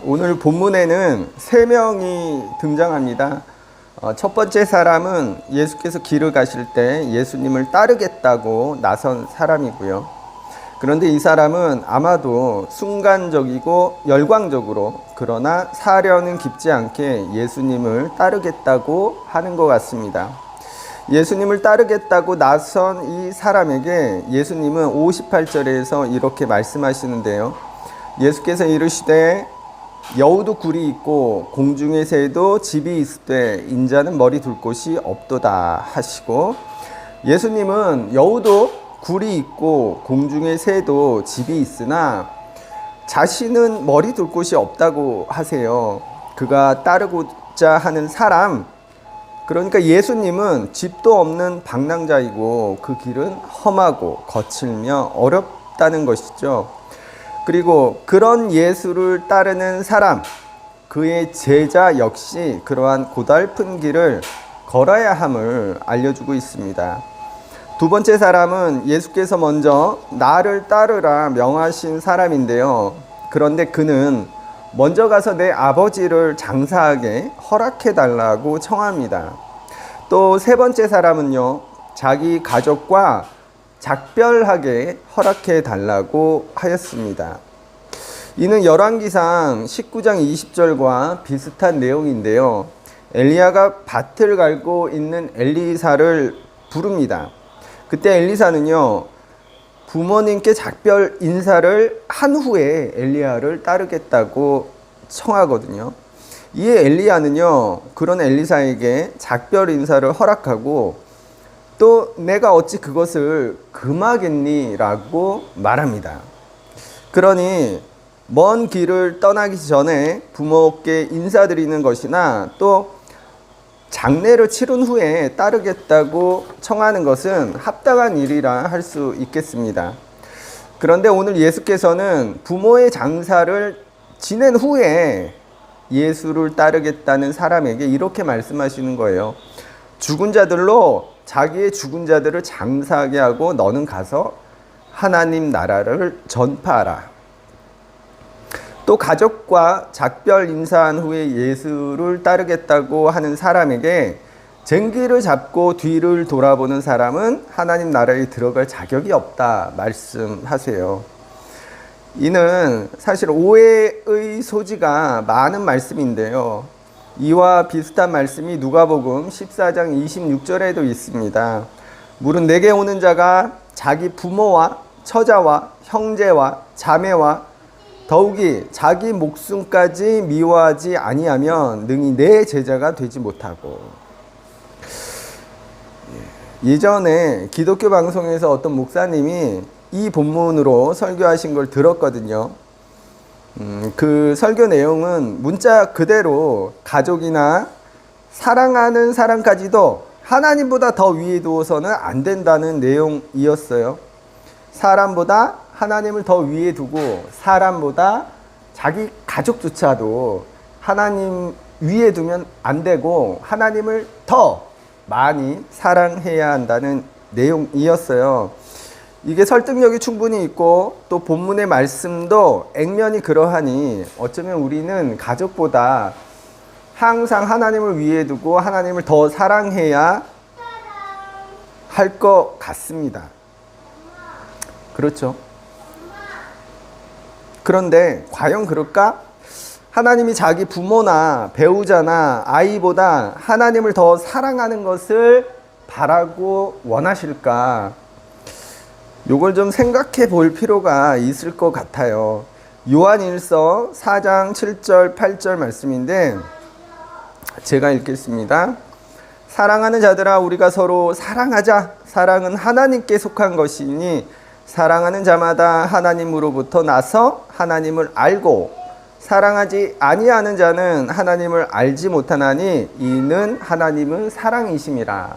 오늘 본문에는 세 명이 등장합니다. 첫 번째 사람은 예수께서 길을 가실 때 예수님을 따르겠다고 나선 사람이고요. 그런데 이 사람은 아마도 순간적이고 열광적으로, 그러나 사려는 깊지 않게 예수님을 따르겠다고 하는 것 같습니다. 예수님을 따르겠다고 나선 이 사람에게 예수님은 58절에서 이렇게 말씀하시는데요. 예수께서 이르시되 여우도 굴이 있고 공중의 새도 집이 있으되 인자는 머리 둘 곳이 없도다 하시고, 예수님은 여우도 굴이 있고 공중의 새도 집이 있으나 자신은 머리 둘 곳이 없다고 하세요. 그가 따르고자 하는 사람, 그러니까 예수님은 집도 없는 방랑자이고 그 길은 험하고 거칠며 어렵다는 것이죠. 그리고 그런 예수를 따르는 사람, 그의 제자 역시 그러한 고달픈 길을 걸어야 함을 알려주고 있습니다. 두 번째 사람은 예수께서 먼저 나를 따르라 명하신 사람인데요. 그런데 그는 먼저 가서 내 아버지를 장사하게 허락해 달라고 청합니다. 또 세 번째 사람은요, 자기 가족과 작별하게 허락해 달라고 하였습니다. 이는 열왕기상 19장 20절과 비슷한 내용인데요. 엘리야가 밭을 갈고 있는 엘리사를 부릅니다. 그때 엘리사는요, 부모님께 작별 인사를 한 후에 엘리야를 따르겠다고 청하거든요. 이에 엘리야는요, 그런 엘리사에게 작별 인사를 허락하고 또 내가 어찌 그것을 금하겠니? 라고 말합니다. 그러니 먼 길을 떠나기 전에 부모께 인사드리는 것이나 또 장례를 치른 후에 따르겠다고 청하는 것은 합당한 일이라 할 수 있겠습니다. 그런데 오늘 예수께서는 부모의 장사를 지낸 후에 예수를 따르겠다는 사람에게 이렇게 말씀하시는 거예요. 죽은 자들로 자기의 죽은 자들을 장사하게 하고 너는 가서 하나님 나라를 전파하라. 또 가족과 작별 인사한 후에 예수를 따르겠다고 하는 사람에게 쟁기를 잡고 뒤를 돌아보는 사람은 하나님 나라에 들어갈 자격이 없다 말씀하세요. 이는 사실 오해의 소지가 많은 말씀인데요. 이와 비슷한 말씀이 누가복음 14장 26절에도 있습니다. 물은 내게 오는 자가 자기 부모와 처자와 형제와 자매와 더욱이 자기 목숨까지 미워하지 아니하면 능히 내 제자가 되지 못하고. 예전에 기독교 방송에서 어떤 목사님이 이 본문으로 설교하신 걸 들었거든요. 그 설교 내용은 문자 그대로 가족이나 사랑하는 사람까지도 하나님보다 더 위에 두어서는 안 된다는 내용이었어요. 사람보다 하나님을 더 위에 두고 사람보다 자기 가족조차도 하나님 위에 두면 안 되고 하나님을 더 많이 사랑해야 한다는 내용이었어요. 이게 설득력이 충분히 있고 또 본문의 말씀도 액면이 그러하니 어쩌면 우리는 가족보다 항상 하나님을 위에 두고 하나님을 더 사랑해야 할 것 같습니다. 그렇죠? 그런데 과연 그럴까? 하나님이 자기 부모나 배우자나 아이보다 하나님을 더 사랑하는 것을 바라고 원하실까? 요걸 좀 생각해 볼 필요가 있을 것 같아요. 요한일서 4장 7절 8절 말씀인데 제가 읽겠습니다. 사랑하는 자들아 우리가 서로 사랑하자. 사랑은 하나님께 속한 것이니 사랑하는 자마다 하나님으로부터 나서 하나님을 알고 사랑하지 아니하는 자는 하나님을 알지 못하나니 이는 하나님은 사랑이심이라.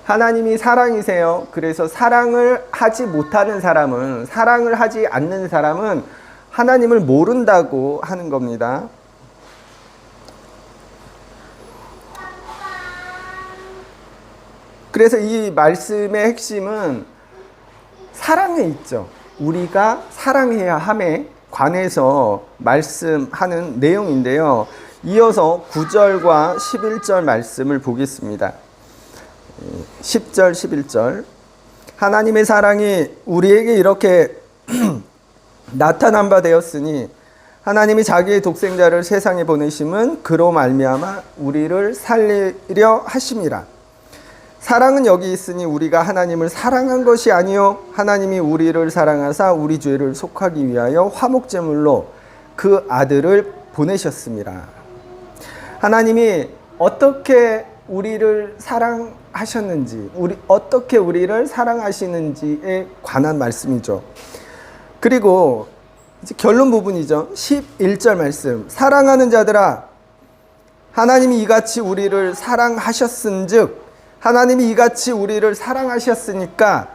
하나님이 사랑이세요. 그래서 사랑을 하지 못하는 사람은, 사랑을 하지 않는 사람은 하나님을 모른다고 하는 겁니다. 그래서 이 말씀의 핵심은 사랑에 있죠. 우리가 사랑해야 함에 관해서 말씀하는 내용인데요. 이어서 9절과 11절 말씀을 보겠습니다. 10절, 11절. 하나님의 사랑이 우리에게 이렇게 나타난 바 되었으니 하나님이 자기의 독생자를 세상에 보내심은 그로 말미암아 우리를 살리려 하심이라. 사랑은 여기 있으니 우리가 하나님을 사랑한 것이 아니요 하나님이 우리를 사랑하사 우리 죄를 속하기 위하여 화목제물로 그 아들을 보내셨습니다. 하나님이 어떻게 우리를 사랑하셨는지, 어떻게 우리를 사랑하시는지에 관한 말씀이죠. 그리고 이제 결론 부분이죠. 11절 말씀. 사랑하는 자들아, 하나님이 이같이 우리를 사랑하셨은즉, 하나님이 이같이 우리를 사랑하셨으니까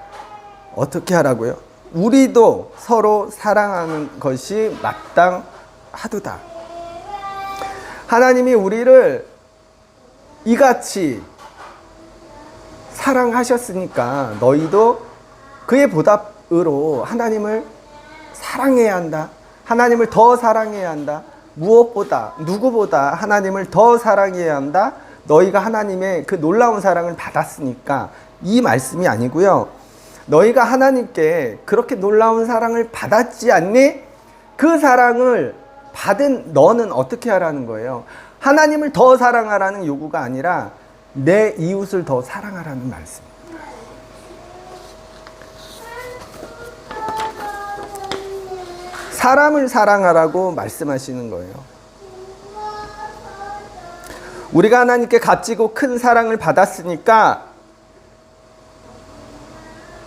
어떻게 하라고요? 우리도 서로 사랑하는 것이 마땅하도다. 하나님이 우리를 이같이 사랑하셨으니까 너희도 그의 보답으로 하나님을 사랑해야 한다. 하나님을 더 사랑해야 한다. 무엇보다 누구보다 하나님을 더 사랑해야 한다. 너희가 하나님의 그 놀라운 사랑을 받았으니까, 이 말씀이 아니고요. 너희가 하나님께 그렇게 놀라운 사랑을 받았지 않니? 그 사랑을 받은 너는 어떻게 하라는 거예요? 하나님을 더 사랑하라는 요구가 아니라 내 이웃을 더 사랑하라는 말씀입니다. 사람을 사랑하라고 말씀하시는 거예요. 우리가 하나님께 값지고 큰 사랑을 받았으니까,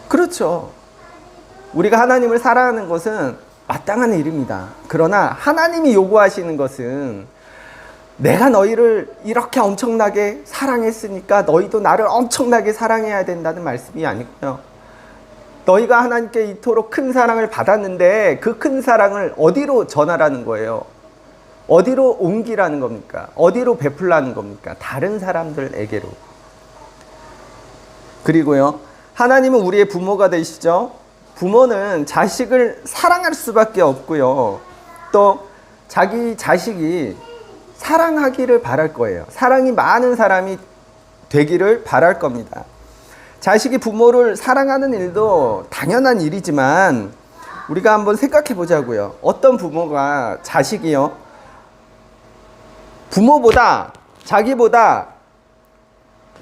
그렇죠. 우리가 하나님을 사랑하는 것은 마땅한 일입니다. 그러나 하나님이 요구하시는 것은 내가 너희를 이렇게 엄청나게 사랑했으니까 너희도 나를 엄청나게 사랑해야 된다는 말씀이 아니고요. 너희가 하나님께 이토록 큰 사랑을 받았는데 그 큰 사랑을 어디로 전하라는 거예요? 어디로 옮기라는 겁니까? 어디로 베풀라는 겁니까? 다른 사람들에게로. 그리고요, 하나님은 우리의 부모가 되시죠. 부모는 자식을 사랑할 수밖에 없고요. 또 자기 자식이 사랑하기를 바랄 거예요. 사랑이 많은 사람이 되기를 바랄 겁니다. 자식이 부모를 사랑하는 일도 당연한 일이지만 우리가 한번 생각해 보자고요. 어떤 부모가 자식이요, 부모보다, 자기보다,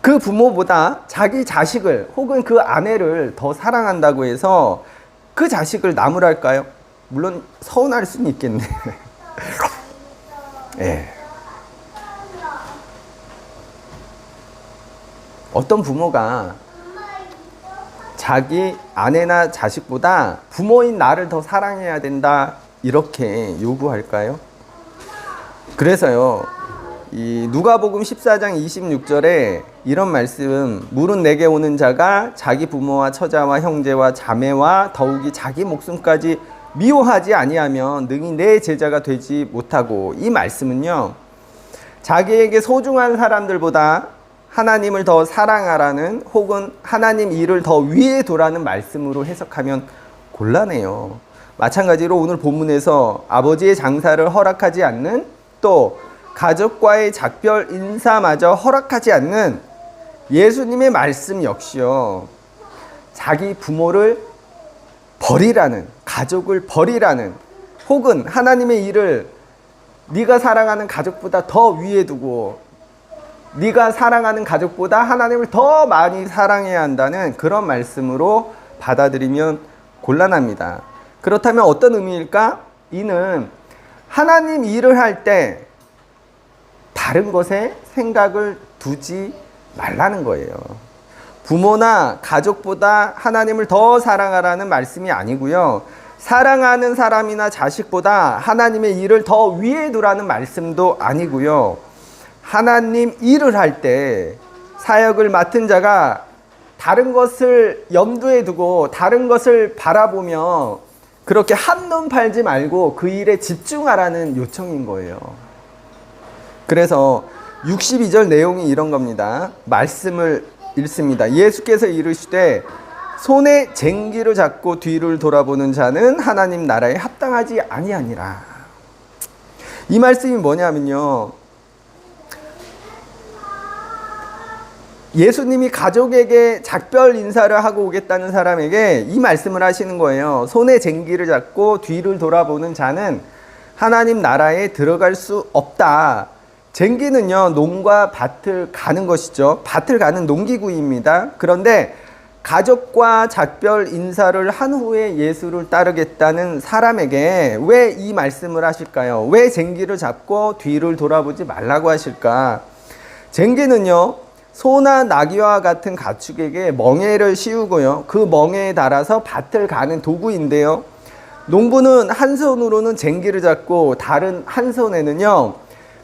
그 부모보다 자기 자식을 혹은 그 아내를 더 사랑한다고 해서 그 자식을 나무랄까요? 물론 서운할 수는 있겠네. 예. 어떤 부모가 자기 아내나 자식보다 부모인 나를 더 사랑해야 된다, 이렇게 요구할까요? 그래서요, 이 누가복음 14장 26절에 이런 말씀, 물은 내게 오는 자가 자기 부모와 처자와 형제와 자매와 더욱이 자기 목숨까지 미워하지 아니하면 능히 내 제자가 되지 못하고, 이 말씀은요, 자기에게 소중한 사람들보다 하나님을 더 사랑하라는, 혹은 하나님 일을 더 위에 두라는 말씀으로 해석하면 곤란해요. 마찬가지로 오늘 본문에서 아버지의 장사를 허락하지 않는, 또 가족과의 작별 인사마저 허락하지 않는 예수님의 말씀 역시요, 자기 부모를 버리라는, 가족을 버리라는, 혹은 하나님의 일을 네가 사랑하는 가족보다 더 위에 두고 네가 사랑하는 가족보다 하나님을 더 많이 사랑해야 한다는 그런 말씀으로 받아들이면 곤란합니다. 그렇다면 어떤 의미일까? 이는 하나님 일을 할 때 다른 것에 생각을 두지 말라는 거예요. 부모나 가족보다 하나님을 더 사랑하라는 말씀이 아니고요, 사랑하는 사람이나 자식보다 하나님의 일을 더 위에 두라는 말씀도 아니고요, 하나님 일을 할 때 사역을 맡은 자가 다른 것을 염두에 두고 다른 것을 바라보며 그렇게 한눈 팔지 말고 그 일에 집중하라는 요청인 거예요. 그래서 62절 내용이 이런 겁니다. 말씀을 읽습니다. 예수께서 이르시되 손에 쟁기를 잡고 뒤를 돌아보는 자는 하나님 나라에 합당하지 아니하니라. 이 말씀이 뭐냐면요, 예수님이 가족에게 작별 인사를 하고 오겠다는 사람에게 이 말씀을 하시는 거예요. 손에 쟁기를 잡고 뒤를 돌아보는 자는 하나님 나라에 들어갈 수 없다. 쟁기는요, 농과 밭을 가는 것이죠. 밭을 가는 농기구입니다. 그런데 가족과 작별 인사를 한 후에 예수를 따르겠다는 사람에게 왜 이 말씀을 하실까요? 왜 쟁기를 잡고 뒤를 돌아보지 말라고 하실까? 쟁기는요, 소나 나귀와 같은 가축에게 멍에를 씌우고요, 그 멍에에 달아서 밭을 가는 도구인데요, 농부는 한 손으로는 쟁기를 잡고 다른 한 손에는요,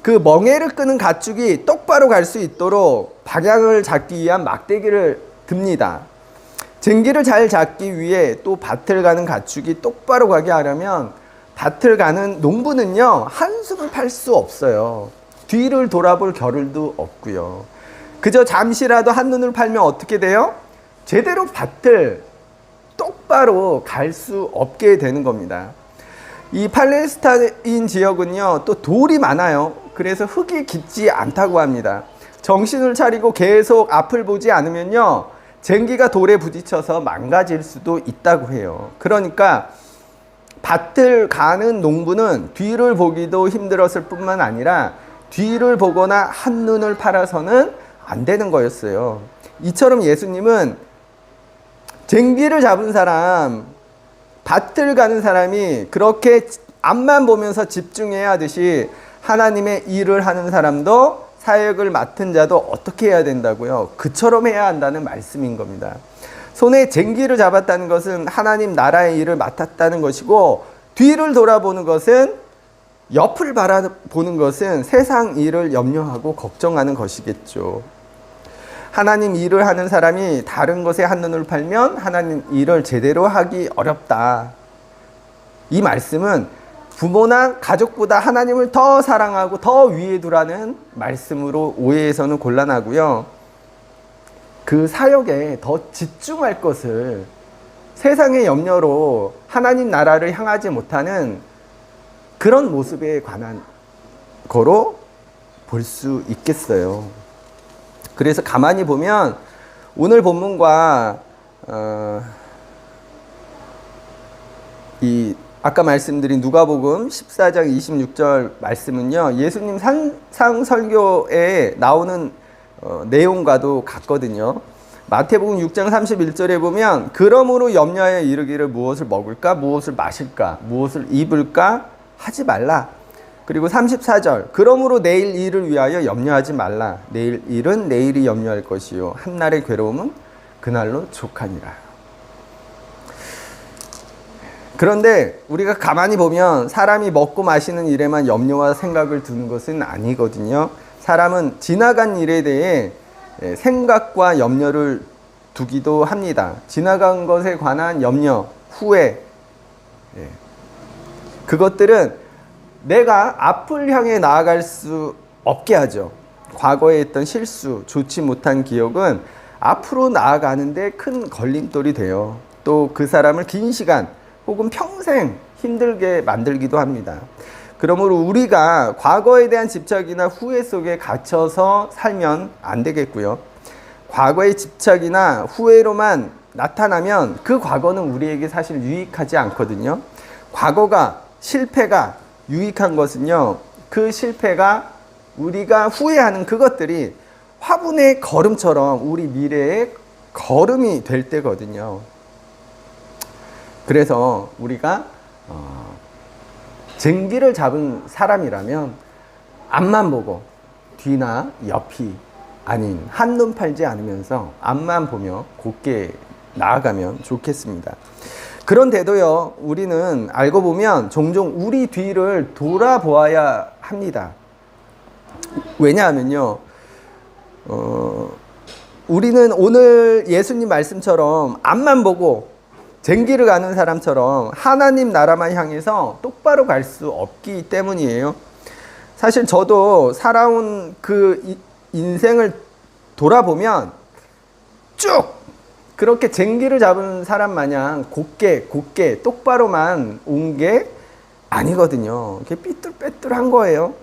그 멍에를 끄는 가축이 똑바로 갈 수 있도록 방향을 잡기 위한 막대기를 듭니다. 쟁기를 잘 잡기 위해 또 밭을 가는 가축이 똑바로 가게 하려면 밭을 가는 농부는요, 한숨을 팔 수 없어요. 뒤를 돌아볼 겨를도 없고요. 그저 잠시라도 한눈을 팔면 어떻게 돼요? 제대로 밭을 똑바로 갈 수 없게 되는 겁니다. 이 팔레스타인 지역은요, 또 돌이 많아요. 그래서 흙이 깊지 않다고 합니다. 정신을 차리고 계속 앞을 보지 않으면요, 쟁기가 돌에 부딪혀서 망가질 수도 있다고 해요. 그러니까 밭을 가는 농부는 뒤를 보기도 힘들었을 뿐만 아니라 뒤를 보거나 한눈을 팔아서는 안 되는 거였어요. 이처럼 예수님은 쟁기를 잡은 사람, 밭을 가는 사람이 그렇게 앞만 보면서 집중해야 하듯이 하나님의 일을 하는 사람도, 사역을 맡은 자도 어떻게 해야 된다고요? 그처럼 해야 한다는 말씀인 겁니다. 손에 쟁기를 잡았다는 것은 하나님 나라의 일을 맡았다는 것이고, 뒤를 돌아보는 것은, 옆을 바라보는 것은 세상 일을 염려하고 걱정하는 것이겠죠. 하나님 일을 하는 사람이 다른 것에 한눈을 팔면 하나님 일을 제대로 하기 어렵다. 이 말씀은 부모나 가족보다 하나님을 더 사랑하고 더 위에 두라는 말씀으로 오해해서는 곤란하고요, 그 사역에 더 집중할 것을 세상의 염려로 하나님 나라를 향하지 못하는 그런 모습에 관한 거로 볼 수 있겠어요. 그래서 가만히 보면 오늘 본문과 아까 말씀드린 누가복음 14장 26절 말씀은요, 예수님 산상 설교에 나오는 내용과도 같거든요. 마태복음 6장 31절에 보면 그러므로 염려하여 이르기를 무엇을 먹을까, 무엇을 마실까, 무엇을 입을까 하지 말라. 그리고 34절 그러므로 내일 일을 위하여 염려하지 말라. 내일 일은 내일이 염려할 것이요 한날의 괴로움은 그날로 족하니라. 그런데 우리가 가만히 보면 사람이 먹고 마시는 일에만 염려와 생각을 두는 것은 아니거든요. 사람은 지나간 일에 대해 생각과 염려를 두기도 합니다. 지나간 것에 관한 염려, 후회, 그것들은 내가 앞을 향해 나아갈 수 없게 하죠. 과거에 했던 실수, 좋지 못한 기억은 앞으로 나아가는데 큰 걸림돌이 돼요. 또 그 사람을 긴 시간 혹은 평생 힘들게 만들기도 합니다. 그러므로 우리가 과거에 대한 집착이나 후회 속에 갇혀서 살면 안 되겠고요. 과거의 집착이나 후회로만 나타나면 그 과거는 우리에게 사실 유익하지 않거든요. 과거가, 실패가 유익한 것은요, 그 실패가, 우리가 후회하는 그것들이 화분의 걸음처럼 우리 미래의 걸음이 될 때거든요. 그래서 우리가 쟁기를 잡은 사람이라면 앞만 보고 뒤나 옆이 아닌 한눈 팔지 않으면서 앞만 보며 곧게 나아가면 좋겠습니다. 그런데도요, 우리는 알고 보면 종종 우리 뒤를 돌아보아야 합니다. 왜냐하면요, 우리는 오늘 예수님 말씀처럼 앞만 보고 쟁기를 가는 사람처럼 하나님 나라만 향해서 똑바로 갈 수 없기 때문이에요. 사실 저도 살아온 그 인생을 돌아보면 쭉 그렇게 쟁기를 잡은 사람 마냥 곧게 똑바로만 온 게 아니거든요. 이게 삐뚤빼뚤한 거예요.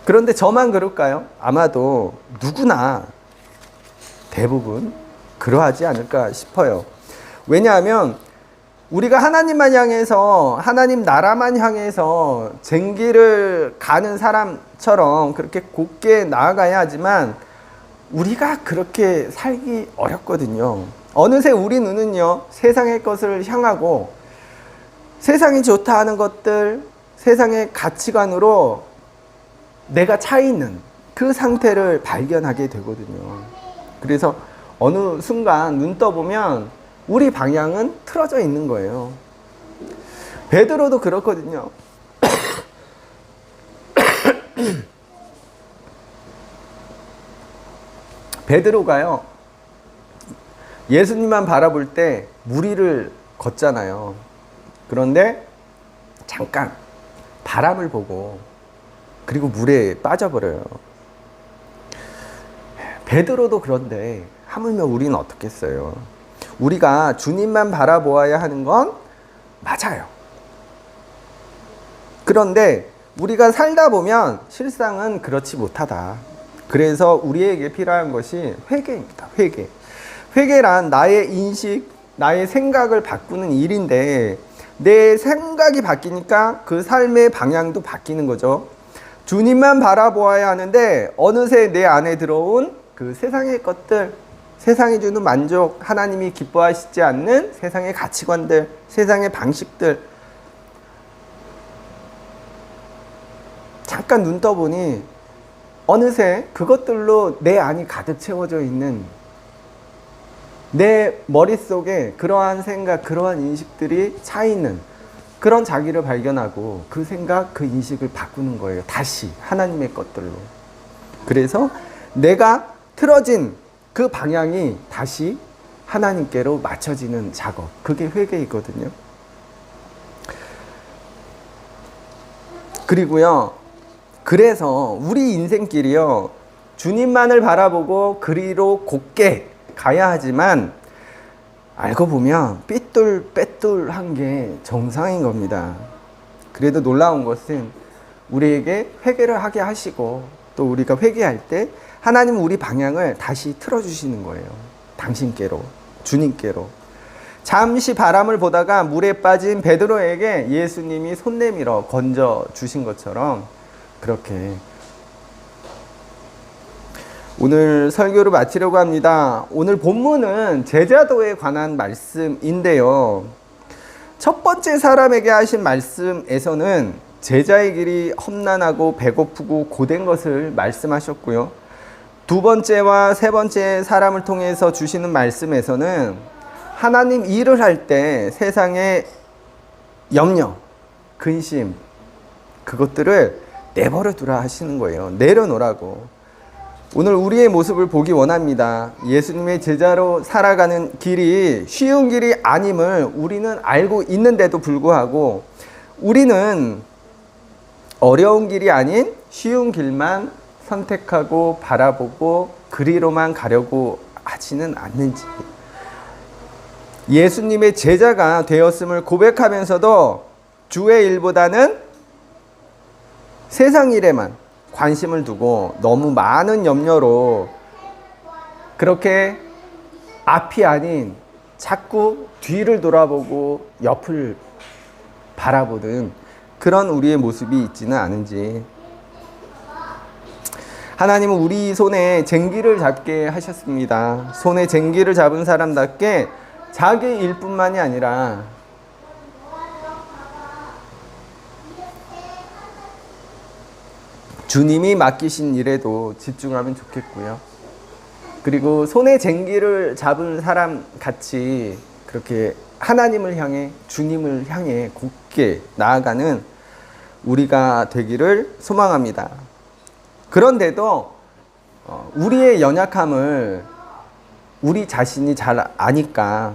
그런데 저만 그럴까요? 아마도 누구나 대부분 그러하지 않을까 싶어요. 왜냐하면 우리가 하나님만 향해서, 하나님 나라만 향해서 쟁기를 가는 사람처럼 그렇게 곧게 나아가야 하지만 우리가 그렇게 살기 어렵거든요. 어느새 우리 눈은요, 세상의 것을 향하고 세상이 좋다 하는 것들, 세상의 가치관으로 내가 차 있는 그 상태를 발견하게 되거든요. 그래서 어느 순간 눈 떠보면 우리 방향은 틀어져 있는 거예요. 베드로도 그렇거든요. 베드로가요, 예수님만 바라볼 때 무리를 걷잖아요. 그런데 잠깐 바람을 보고 그리고 물에 빠져버려요. 베드로도 그런데 하물며 우리는 어떻겠어요? 우리가 주님만 바라보아야 하는 건 맞아요. 그런데 우리가 살다 보면 실상은 그렇지 못하다. 그래서 우리에게 필요한 것이 회개입니다. 회개. 회개란 나의 인식, 나의 생각을 바꾸는 일인데 내 생각이 바뀌니까 그 삶의 방향도 바뀌는 거죠. 주님만 바라보아야 하는데 어느새 내 안에 들어온 그 세상의 것들, 세상이 주는 만족, 하나님이 기뻐하시지 않는 세상의 가치관들, 세상의 방식들, 잠깐 눈 떠보니 어느새 그것들로 내 안이 가득 채워져 있는, 내 머릿속에 그러한 생각, 그러한 인식들이 차 있는 그런 자기를 발견하고 그 생각, 그 인식을 바꾸는 거예요. 다시 하나님의 것들로. 그래서 내가 틀어진 그 방향이 다시 하나님께로 맞춰지는 작업. 그게 회개이거든요. 그리고요, 그래서 우리 인생길이요, 주님만을 바라보고 그리로 곧게 가야 하지만 알고 보면 삐뚤빼뚤한 게 정상인 겁니다. 그래도 놀라운 것은 우리에게 회개를 하게 하시고 또 우리가 회개할 때 하나님은 우리 방향을 다시 틀어주시는 거예요. 당신께로, 주님께로. 잠시 바람을 보다가 물에 빠진 베드로에게 예수님이 손 내밀어 건져주신 것처럼 그렇게 오늘 설교를 마치려고 합니다. 오늘 본문은 제자도에 관한 말씀인데요. 첫 번째 사람에게 하신 말씀에서는 제자의 길이 험난하고 배고프고 고된 것을 말씀하셨고요. 두 번째와 세 번째 사람을 통해서 주시는 말씀에서는 하나님 일을 할 때 세상의 염려, 근심, 그것들을 내버려 두라 하시는 거예요. 내려놓으라고. 오늘 우리의 모습을 보기 원합니다. 예수님의 제자로 살아가는 길이 쉬운 길이 아님을 우리는 알고 있는데도 불구하고 우리는 어려운 길이 아닌 쉬운 길만 선택하고 바라보고 그리로만 가려고 하지는 않는지, 예수님의 제자가 되었음을 고백하면서도 주의 일보다는 세상 일에만 관심을 두고 너무 많은 염려로 그렇게 앞이 아닌 자꾸 뒤를 돌아보고 옆을 바라보는 그런 우리의 모습이 있지는 않은지, 하나님은 우리 손에 쟁기를 잡게 하셨습니다. 손에 쟁기를 잡은 사람답게 자기 일뿐만이 아니라 주님이 맡기신 일에도 집중하면 좋겠고요. 그리고 손에 쟁기를 잡은 사람 같이 그렇게 하나님을 향해, 주님을 향해 곧게 나아가는 우리가 되기를 소망합니다. 그런데도 우리의 연약함을 우리 자신이 잘 아니까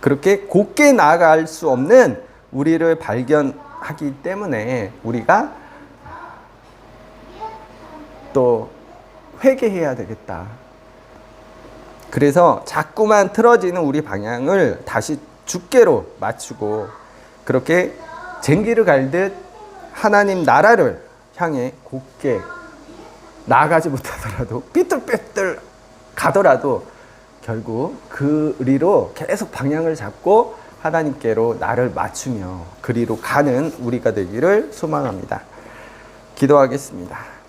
그렇게 곧게 나아갈 수 없는 우리를 발견하기 때문에 우리가 또 회개해야 되겠다. 그래서 자꾸만 틀어지는 우리 방향을 다시 주께로 맞추고 그렇게 쟁기를 갈듯 하나님 나라를 향해 곧게 나아가지 못하더라도 삐뚤빼뚤 가더라도 결국 그리로 계속 방향을 잡고 하나님께로 나를 맞추며 그리로 가는 우리가 되기를 소망합니다. 기도하겠습니다.